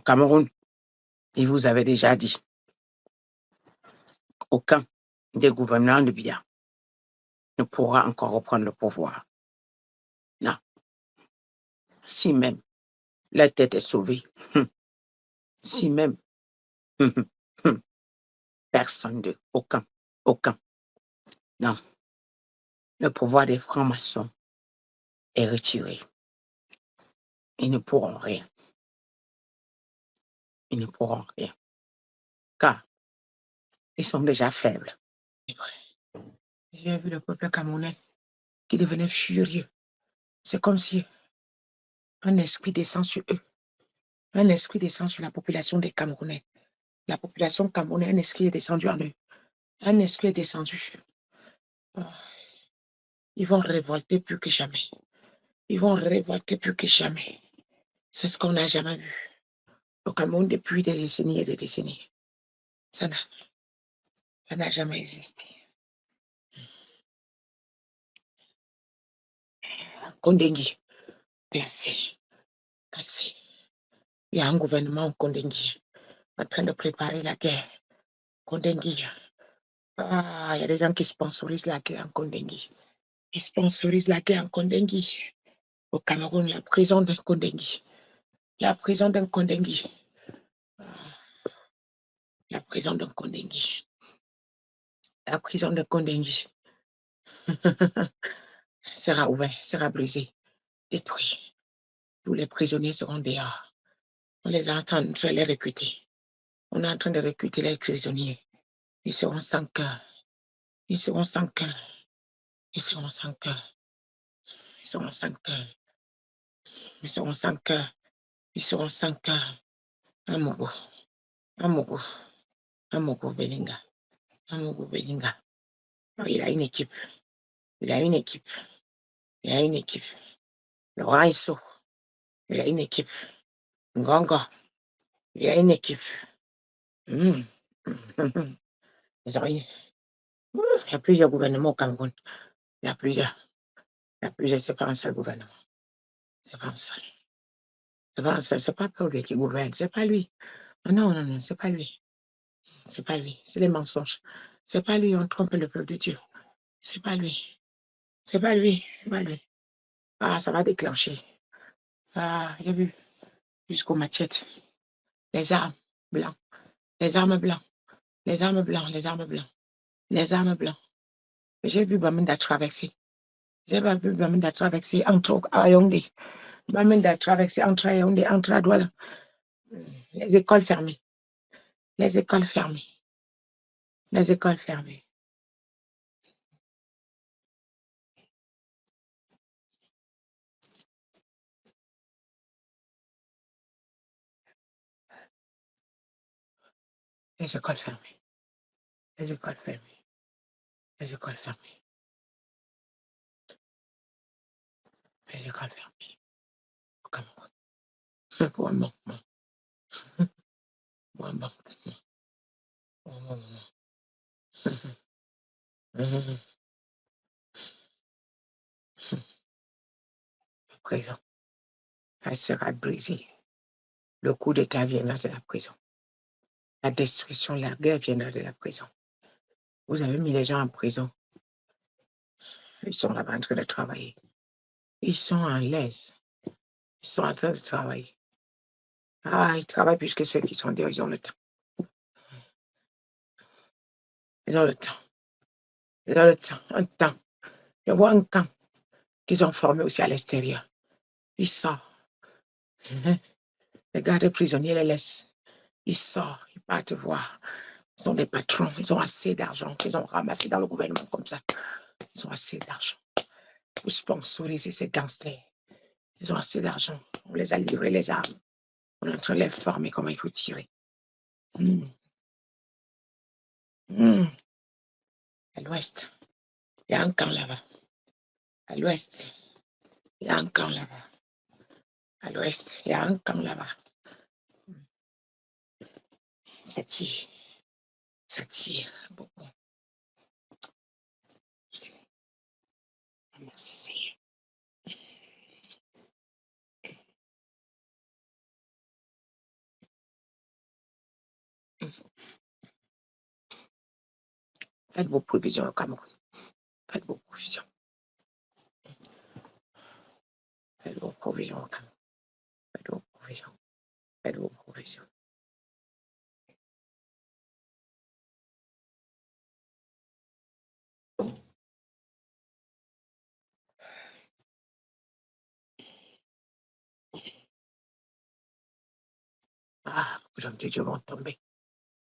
Cameroun, il vous avait déjà dit, aucun des gouvernements de Biya ne pourra encore reprendre le pouvoir. Non. Si même la tête est sauvée, si même personne de, aucun. Non. Le pouvoir des francs-maçons est retiré. Ils ne pourront rien. Ils ne pourront rien. Car ils sont déjà faibles. J'ai vu le peuple camerounais qui devenait furieux. C'est comme si un esprit descend sur eux. Un esprit descend sur la population des Camerounais. La population camerounaise, un esprit est descendu en eux. Un esprit est descendu. Ils vont révolter plus que jamais. Ils vont révolter plus que jamais. C'est ce qu'on n'a jamais vu au Cameroun depuis des décennies et des décennies. Ça n'a jamais existé. Kondengui, classé, cassé. Il y a un gouvernement en Kondengui en train de préparer la guerre. Kondengui. Il y a des gens qui sponsorisent la guerre en Kondengui. Ils sponsorisent la guerre en Kondengui. Au Cameroun, la prison d'un Kondengui. La prison d'un Kondengui. La prison d'un Kondengui. La prison de Kondengui sera ouverte, sera brisée, détruite. Tous les prisonniers seront dehors. On les est en train de les recruter. On est en train de recruter les prisonniers. Ils seront sans cœur. Ils seront sans cœur. Ils seront sans cœur. Ils seront sans cœur. Ils seront sans cœur. Ils seront sans cœur. Amogo. Amogo. Amogo Belinga. Amogo Belinga. Il a une équipe. Il a une équipe. Il a une équipe. Le Raiso. Il a une équipe. Ngongo. Il a une équipe. Il y a plusieurs gouvernements au Cameroun. Il y a plusieurs. C'est pas un seul gouvernement. C'est pas un seul. C'est pas un seul. C'est pas Paul qui gouverne. C'est pas lui. Non, c'est pas lui. C'est pas lui. C'est les mensonges. C'est pas lui. On trompe le peuple de Dieu. C'est pas lui. C'est pas lui. C'est pas lui. Ça va déclencher. J'ai vu jusqu'aux machettes. Les armes blancs. Les armes blancs. Les armes blancs. Les armes blancs. Les armes blancs. J'ai vu Bamenda traverser. J'ai vu Bamenda traverser entre Yaoundé. Bamenda traverser entre Yaoundé, entre Douala. Les écoles fermées. Les écoles fermées. Les écoles fermées. Les écoles fermées. Les écoles fermées. Les écoles fermées. Les écoles fermées. Au Cameroun. Pour un moment. Pour un moment. Pour un moment. La prison. Elle sera brisée. Le coup d'État viendra de la prison. La destruction, la guerre viendra de la prison. Vous avez mis les gens en prison. Ils sont là en train de travailler. Ils sont en l'aise. Ils sont en train de travailler. Ils travaillent plus que ceux qui sont dehors. Ils ont le temps. Ils ont le temps. Ils ont le temps. Un temps. Je vois un camp qu'ils ont formé aussi à l'extérieur. Ils sortent. Les gardes prisonniers les laissent. Ils sortent. Ils partent voir. Ils sont des patrons. Ils ont assez d'argent qu'ils ont ramassé dans le gouvernement comme ça. Ils ont assez d'argent pour sponsoriser ces gangsters. Ils ont assez d'argent. On les a livrés les armes. On est en train de les former comment il faut tirer. À l'ouest, il y a un camp là-bas. À l'ouest, il y a un camp là-bas. À l'ouest, il y a un camp là-bas. Ça tire. Ça tire beaucoup. Merci Seigneur. Faites vos provisions au Cameroun. Faites vos provisions. Faites vos provisions au Cameroun. Faites vos provisions. Faites vos provisions. Ah, beaucoup d'hommes de Dieu vont tomber.